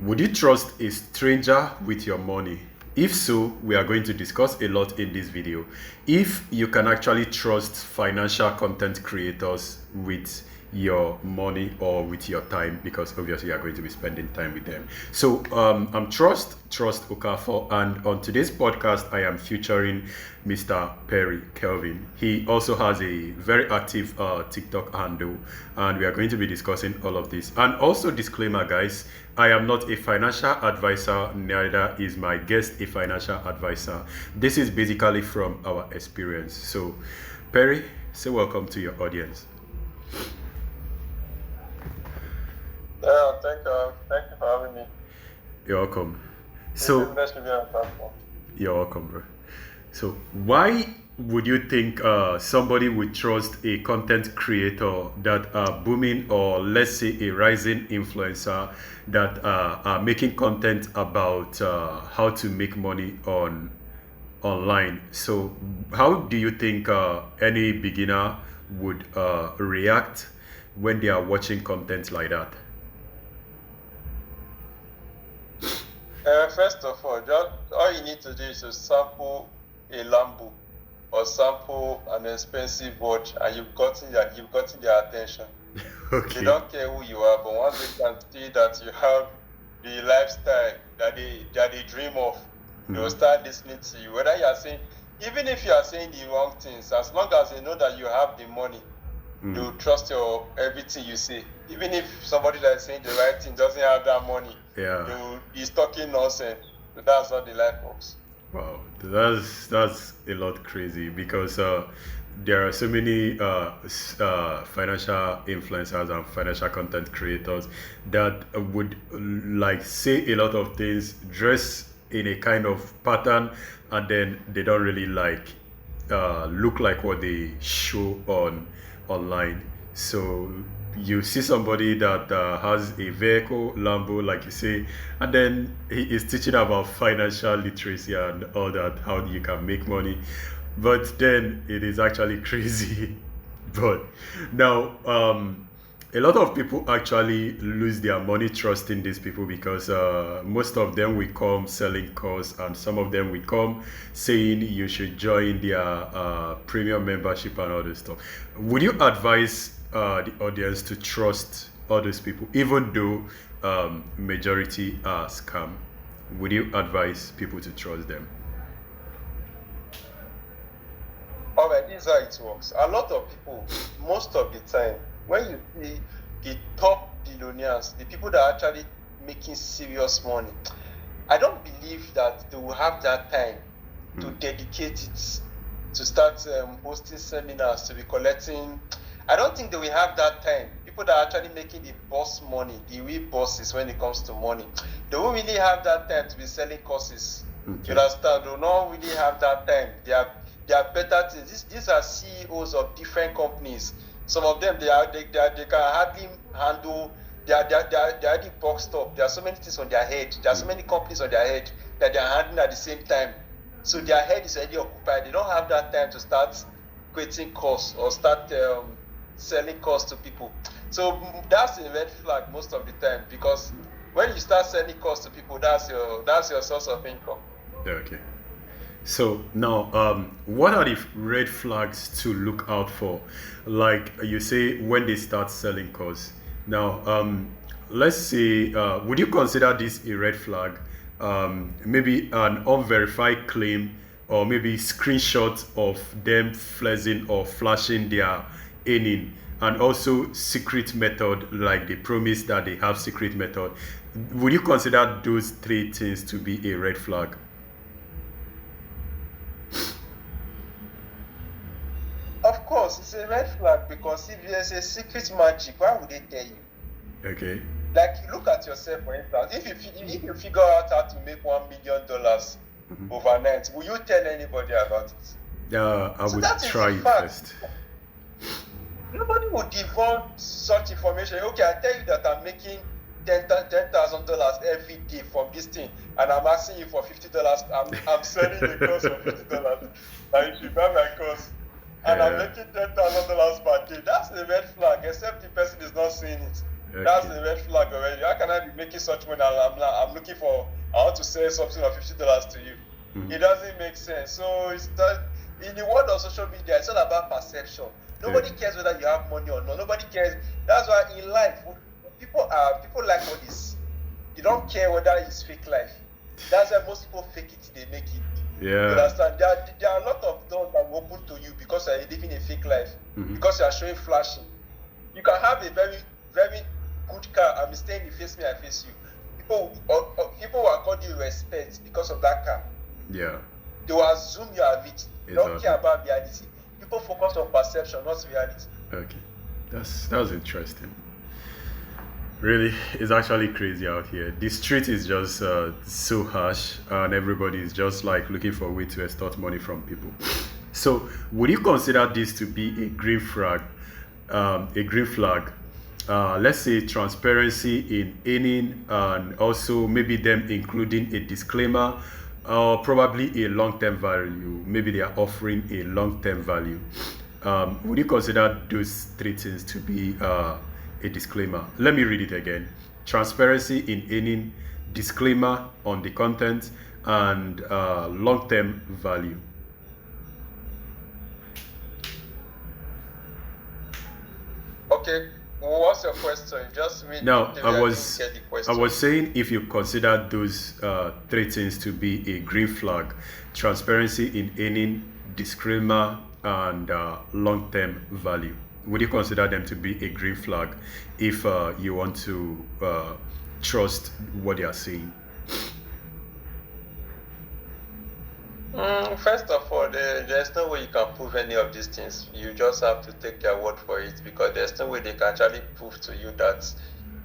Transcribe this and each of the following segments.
Would you trust a stranger with your money? If so, we are going to discuss a lot in this video. If you can actually trust financial content creators with your money or with your time, because obviously you are going to be spending time with them. So I'm Trust Okafor, and on today's podcast, I am featuring Mr. Perry Kelvin. He also has a very active TikTok handle, and we are going to be discussing all of this. And also, disclaimer, guys, I am not a financial advisor, neither is my guest a financial advisor. This is basically from our experience. So, Perry, say welcome to your audience. Yeah, thank you for having me. You're welcome. It's So, a nice to be on the platform. you're welcome, bro. So, why would you think somebody would trust a content creator that are booming, or let's say a rising influencer that are making content about how to make money online? So, how do you think any beginner would react when they are watching content like that? First of all, just all you need to do is to sample a Lambo or sample an expensive watch, and you've gotten their attention. They Okay. don't care who you are, but once they can see that you have the lifestyle that they dream of, they will start listening to you. Whether you are saying, even if you are saying the wrong things, as long as they know that you have the money, they will trust your everything you say. Even if somebody that is saying the right thing doesn't have that money, Yeah. he's talking nonsense. So that's how the life works. Wow, that's a lot crazy, because there are so many financial influencers and financial content creators that would like say a lot of things, dress in a kind of pattern, and then they don't really like look like what they show online. So you see somebody that has a vehicle, Lambo, like you say, and then he is teaching about financial literacy and all that, how you can make money. But then it is actually crazy. But now, a lot of people actually lose their money trusting these people, because most of them will come selling course, and some of them will come saying you should join their premium membership and all this stuff. Would you advise the audience to trust all those people, even though majority are scam? Would you advise people to trust them? All right, this is how it works. A lot of people, most of the time, when you see the top billionaires, the people that are actually making serious money, I don't believe that they will have that time to dedicate it to start hosting seminars, to be collecting. I don't think they will have that time. People that are actually making the boss money, the real bosses when it comes to money, they won't really have that time to be selling courses. Okay. You understand? They will not really have that time. They are better things. These are CEOs of different companies. Some of them they can hardly handle. They are the boxed up. There are so many things on their head. There are so many companies on their head that they are handling at the same time. So their head is already occupied. They don't have that time to start creating course or start selling course to people. So that's a red flag most of the time, because when you start selling course to people, that's your source of income. Okay. So now, what are the red flags to look out for? Like you say, when they start selling cars. Now, let's say, would you consider this a red flag? Maybe an unverified claim, or maybe screenshots of them flexing or flashing their earning, and also secret method, like they promise that they have secret method. Would you consider those three things to be a red flag? Of course, it's a red flag, because if there's a secret magic, why would they tell you? Okay. Like, look at yourself, for instance. If you figure out how to make $1 million overnight, will you tell anybody about it? I So would that is try the it fact. first. Nobody would divulge such information. Okay, I tell you that I'm making $10,000 every day from this thing, and I'm asking you for $50. I'm selling the course for $50, and you should buy my course. And I'm Yeah. making $10,000 per day. That's a red flag, except the person is not seeing it. That's Okay. the red flag already. How can I be making such money? I'm looking for, I want to sell something of $50 to you. It doesn't make sense. So it's that in the world of social media, it's all about perception. Nobody cares whether you have money or not. Nobody cares. That's why in life, people like what they see. They don't care whether it's fake life. That's why most people fake it till they make it. You Yeah. understand? There are a lot of doors that will open to you because you are living a fake life. Because you are showing flashing. You can have a very, very good car and be staying, you face me, I face you. People will accord you respect because of that car. Yeah. They will assume you are rich. They don't Exactly. care about reality. People focus on perception, not reality. Okay. That's interesting. Really, it's actually crazy out here. The street is just so harsh, and everybody is just like looking for a way to extort money from people. So, would you consider this to be a green flag? A green flag. Let's say transparency in earning, and also maybe them including a disclaimer, or probably a long-term value. Maybe they are offering a long-term value. Would you consider those three things to be a disclaimer? Let me read it again. Transparency in earning, disclaimer on the content, and long-term value. Okay, what's your question? Just read Now, the I I was didn't get the I question. was saying if you consider those three things to be a green flag: transparency in earning, disclaimer, and long-term value. Would you consider them to be a green flag if you want to trust what they are saying? First of all, there's no way you can prove any of these things. You just have to take their word for it because there's no way they can actually prove to you that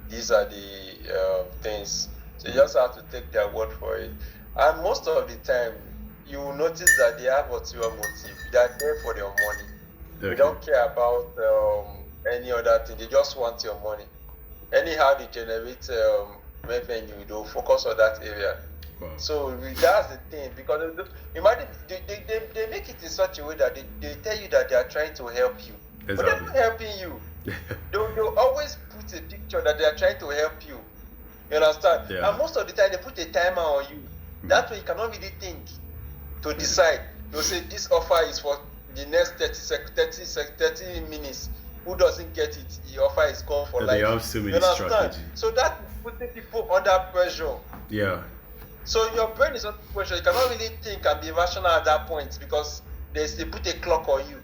these are the things. So you just have to take their word for it. And most of the time, you will notice that they have ulterior motive. They are there for their money. They Okay. don't care about any other thing. They just want your money. Anyhow, they generate revenue. They'll focus on that area. Wow. So that's the thing because imagine they make it in such a way that they tell you that they are trying to help you, but they're Exactly. not helping you. They'll always put a picture that they are trying to help you. You understand? Yeah. And most of the time they put a timer on you. That way you cannot really think to decide. They'll say this offer is for the next 30 minutes. Who doesn't get it? The offer is gone for They life. have so many You understand? strategies. So that is putting people under pressure. Yeah. So your brain is under pressure. You cannot really think and be rational at that point because they put a clock on you.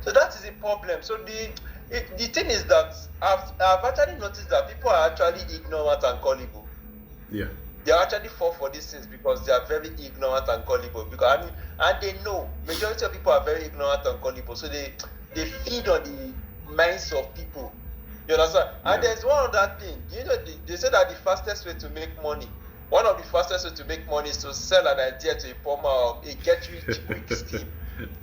So that is the problem. So the thing is that I've actually noticed that people are actually ignorant and gullible. Yeah. They actually fall for these things because they are very ignorant and gullible. Because and they know majority of people are very ignorant and gullible. So they feed on the minds of people. You understand? Yeah. And there's one other thing. You know, they say that the fastest way to make money, one of the fastest way to make money is to sell an idea to a poor man, a get rich quick scheme.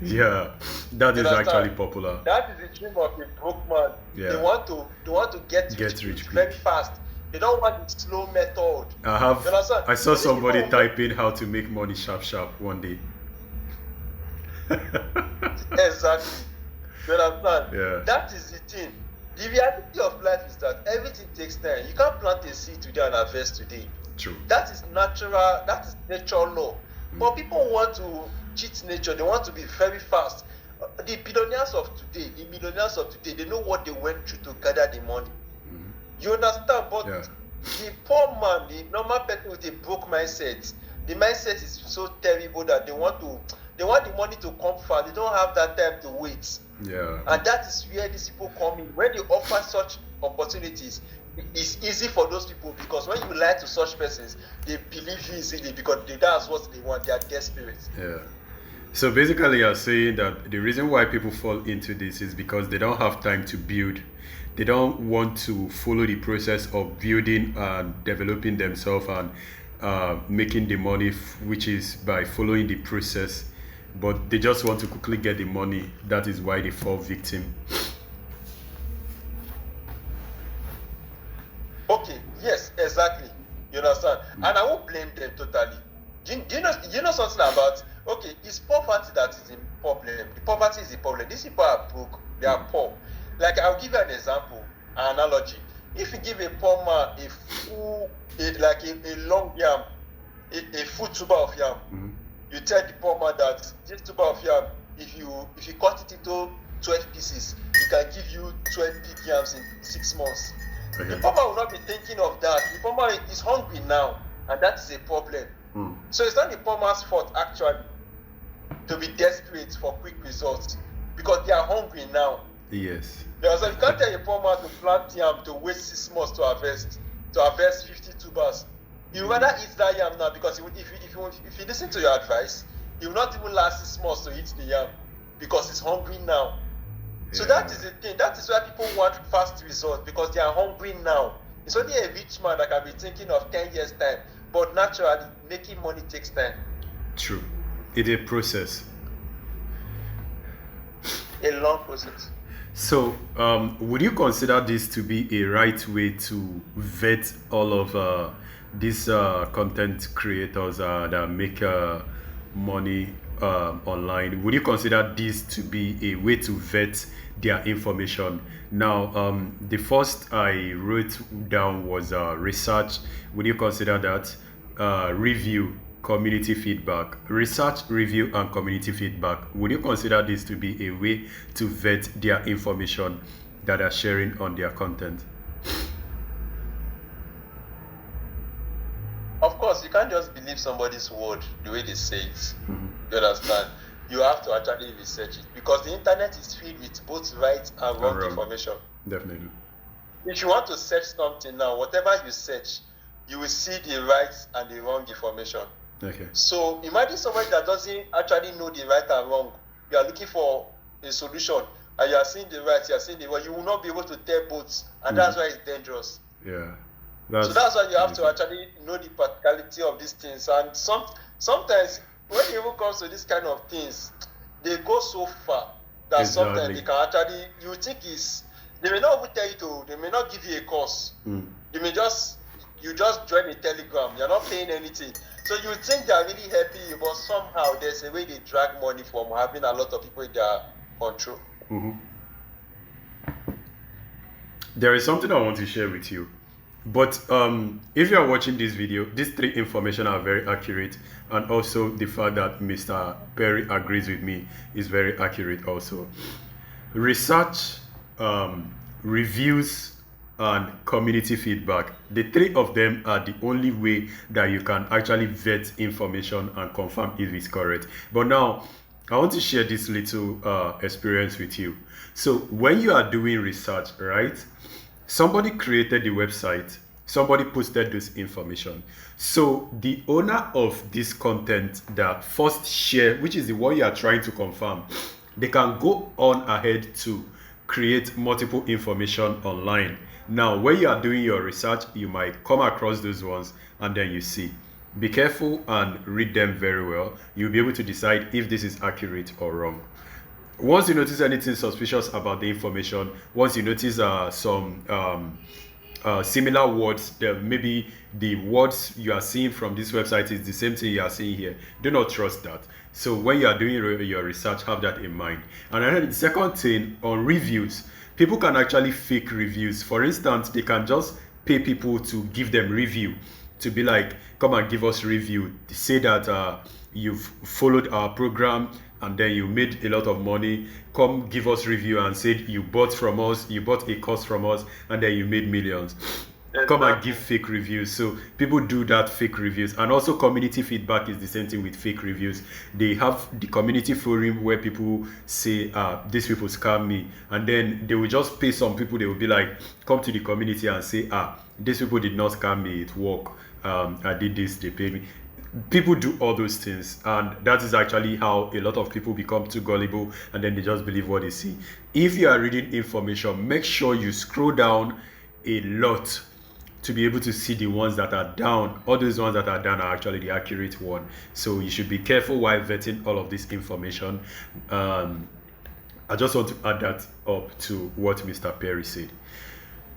Yeah, that is actually popular. That is the dream of a broke man. Yeah. They want to get rich very fast. They don't want the slow method. You understand? I saw So these somebody people type in how to make money sharp one day. Exactly. You understand? Yeah. That is the thing. The reality of life is that everything takes time. You can't plant a seed today and harvest today. True. That is natural. That is nature law. But people want to cheat nature. They want to be very fast. The billionaires of today, the millionaires of today, they know what they went through to gather the money. You understand? But the poor man, the normal person with a broke mindset, the mindset is so terrible that they want the money to come fast. They don't have that time to wait. Yeah. And that is where these people come in. When they offer such opportunities, it's easy for those people because when you lie to such persons, they believe you easily because that's what they want. They are desperate. Yeah. So basically, you're saying that the reason why people fall into this is because they don't have time to build. They don't want to follow the process of building and developing themselves and making the money, which is by following the process. But they just want to quickly get the money. That is why they fall victim. Okay, yes, exactly. You understand? And I won't blame them totally. Do you know something about, okay, it's poverty that is the problem. The poverty is the problem. These people are broke. They are poor. Like, I'll give you an example, an analogy. If you give a poor man a full, a long yam, a full tuber of yam, you tell the poor man that this tuber of yam, if you cut it into 12 pieces, it can give you 12 big yams in 6 months. Okay. The poor man will not be thinking of that. The poor man is hungry now, and that is a problem. So it's not the poor man's fault actually to be desperate for quick results, because they are hungry now. Yes. So you can't tell a poor man to plant yam to wait 6 months to harvest 50 tubers. You rather eat that yam now, because if you listen to your advice, he will not even last 6 months to eat the yam because he's hungry now. So that is the thing. That is why people want fast results, because they are hungry now. It's only a rich man that can be thinking of 10 years time, but naturally making money takes time. True. It's a process. A long process. So, would you consider this to be a right way to vet all of these content creators that make money online? Would you consider this to be a way to vet their information? Now, the first I wrote down was research. Would you consider that? Review, community feedback. Research, review, and community feedback. Would you consider this to be a way to vet their information that are sharing on their content? Of course, you can't just believe somebody's word the way they say it. You understand? You have to actually research it, because the internet is filled with both right and wrong information. Definitely. If you want to search something now, whatever you search, you will see the right and the wrong information. Okay. So imagine somebody that doesn't actually know the right and wrong. You are looking for a solution, and you are seeing the right, you are seeing the wrong. You will not be able to tell both, and that's why it's dangerous. Yeah. So that's why you have to actually know the practicality of these things. And sometimes when it even comes to this kind of things, they go so far that sometimes they can actually, you think they may not even tell you to, they may not give you a course. You just join a Telegram, you're not paying anything. So you think they're really helping you, but somehow there's a way they drag money from having a lot of people in their control. There is something I want to share with you. But if you are watching this video, these three information are very accurate, and also the fact that Mr. Perry agrees with me is very accurate also. Research, reviews, and community feedback. The three of them are the only way that you can actually vet information and confirm if it's correct. But now, I want to share this little experience with you. So when you are doing research, right? Somebody created the website, somebody posted this information. So the owner of this content that first share, which is the one you are trying to confirm, they can go on ahead to create multiple information online. Now, when you are doing your research, you might come across those ones, and then you see. Be careful and read them very well. You'll be able to decide if this is accurate or wrong. Once you notice anything suspicious about the information, once you notice some similar words, maybe the words you are seeing from this website is the same thing you are seeing here, do not trust that. So when you are doing your research, have that in mind. And then the second thing, on reviews, people can actually fake reviews. For instance, they can just pay people to give them review, to be like, come and give us review. They say that you've followed our program, and then you made a lot of money. Come give us review and said you bought from us, you bought a course from us, and then you made millions. Come and give fake reviews. So people do that, fake reviews. And also community feedback is the same thing with fake reviews. They have the community forum where people say, these people scam me, and then they will just pay some people. They will be like, come to the community and say, these people did not scam me, it worked. I did this, they paid me. People do all those things, and that is actually how a lot of people become too gullible, and then they just believe what they see. If you are reading information, make sure you scroll down a lot to be able to see the ones that are down. All those ones that are down are actually the accurate one. So you should be careful while vetting all of this information. I just want to add that up to what Mr. Perry said.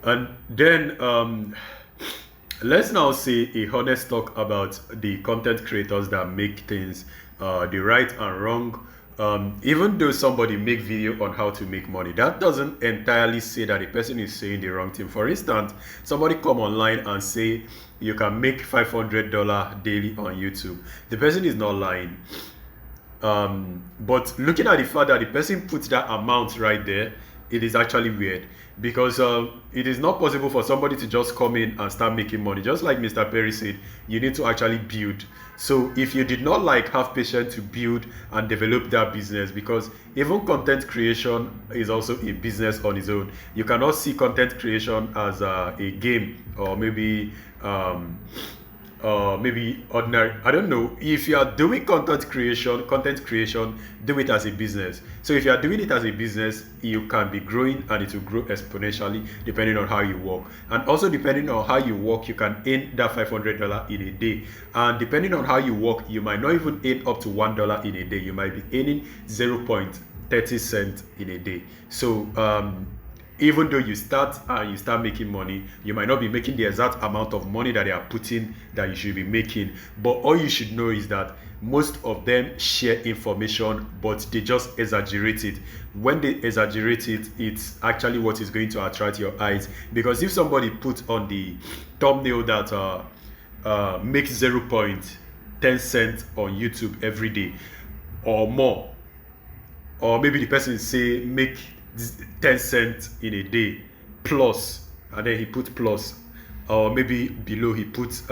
And then let's now say a honest talk about the content creators that make things the right and wrong. even though somebody make video on how to make money, that doesn't entirely say that the person is saying the wrong thing. For instance, somebody come online and say you can make $500 daily on YouTube. The person is not lying. But looking at the fact that the person puts that amount right there, it is actually weird, because it is not possible for somebody to just come in and start making money. Just like Mr. Perry said, you need to actually build. So if you did not have patience to build and develop that business, because even content creation is also a business on its own. You cannot see content creation as a game, or maybe ordinary. I don't know. If you are doing content creation, do it as a business. So if you are doing it as a business, you can be growing, and it will grow exponentially depending on how you work. And also depending on how you work, you can earn that $500 in a day. And depending on how you work, you might not even earn up to $1 in a day. You might be earning 0.30 cents in a day. So even though you start and you start making money, you might not be making the exact amount of money that they are putting that you should be making. But all you should know is that most of them share information, but they just exaggerate it. When they exaggerate it, it's actually what is going to attract your eyes. Because if somebody puts on the thumbnail that makes 0.10 cents on YouTube every day or more, or maybe the person say make 10 cents in a day plus, and then he put plus, or maybe below he puts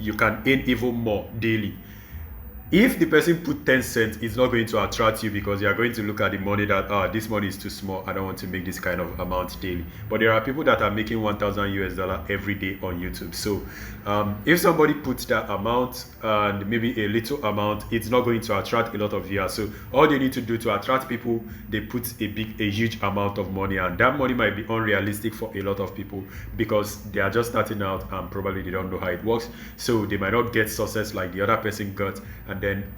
you can earn even more daily. If the person put 10 cents, it's not going to attract you, because you are going to look at the money that this money is too small, I don't want to make this kind of amount daily. But there are people that are making $1,000 every day on YouTube. So if somebody puts that amount and maybe a little amount, it's not going to attract a lot of viewers. So all they need to do to attract people, they put a huge amount of money, and that money might be unrealistic for a lot of people, because they are just starting out and probably they don't know how it works. So they might not get success like the other person got, and then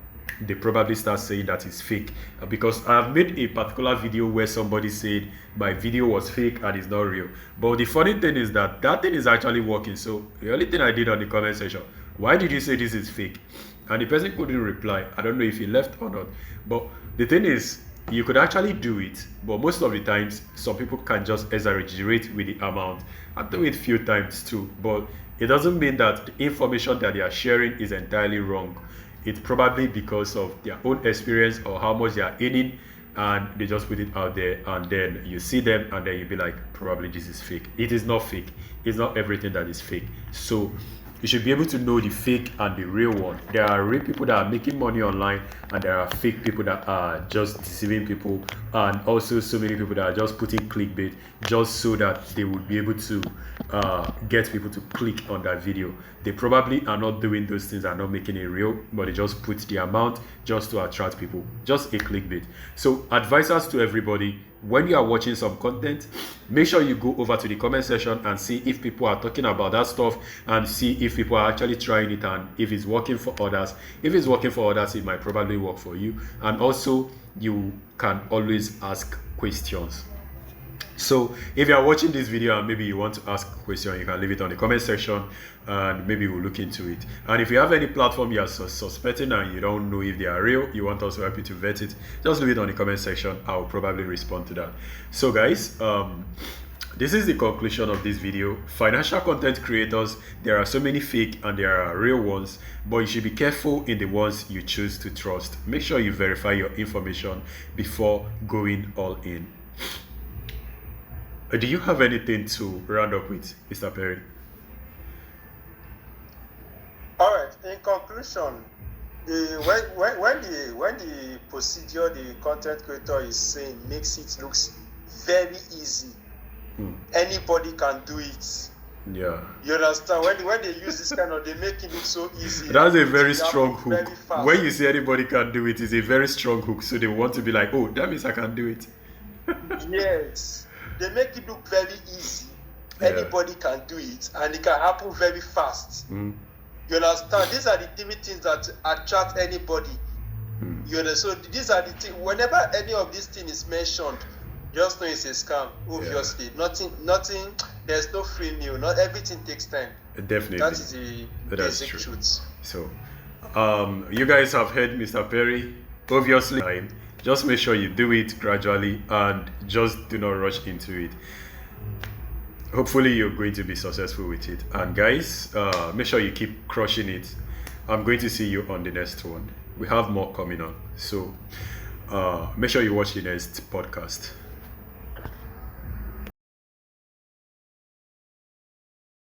they probably start saying that it's fake. Because I've made a particular video where somebody said my video was fake and it's not real. But the funny thing is that thing is actually working. So the only thing I did on the comment section, why did you say this is fake? And the person couldn't reply. I don't know if he left or not. But the thing is, you could actually do it, but most of the times some people can just exaggerate with the amount. I do it a few times too, but it doesn't mean that the information that they are sharing is entirely wrong. It's probably because of their own experience or how much they are earning, and they just put it out there, and then you see them and then you'll be like, probably this is fake. It is not fake. It's not everything that is fake. So you should be able to know the fake and the real one. There are real people that are making money online, and there are fake people that are just deceiving people, and also so many people that are just putting clickbait just so that they would be able to get people to click on that video. They probably are not doing those things, are not making it real, but they just put the amount just to attract people, just a clickbait. So advices to everybody: when you are watching some content, make sure you go over to the comment section and see if people are talking about that stuff, and see if people are actually trying it, and if it's working for others. If it's working for others, it might probably work for you. And also, you can always ask questions. So if you are watching this video and maybe you want to ask a question, you can leave it on the comment section and maybe we'll look into it. And if you have any platform you are suspecting and you don't know if they are real, you want us to help you to vet it, just leave it on the comment section. I'll probably respond to that. So guys, this is the conclusion of this video. Financial content creators, there are so many fake and there are real ones, but you should be careful in the ones you choose to trust. Make sure you verify your information before going all in. Do you have anything to round up with, Mr. Perry? All right. In conclusion, when the procedure the content creator is saying makes it looks very easy, anybody can do it. Yeah. You understand? When they use this kind of, they make it look so easy. That's a very strong hook. When you say anybody can do it, it's a very strong hook. So they want to be like, oh, that means I can do it. Yes. They make it look very easy. Yeah. Anybody can do it, and it can happen very fast. You understand? These are the things that attract anybody. You know, so these are the things. Whenever any of these things is mentioned, just know it's a scam. Obviously, nothing. There's no free meal. Not everything takes time. Definitely, that is the basic truth. So, you guys have heard Mr. Perry. Obviously, Just make sure you do it gradually and just do not rush into it. Hopefully you're going to be successful with it. And guys, make sure you keep crushing it. I'm going to see you on the next one. We have more coming on. So make sure you watch the next podcast.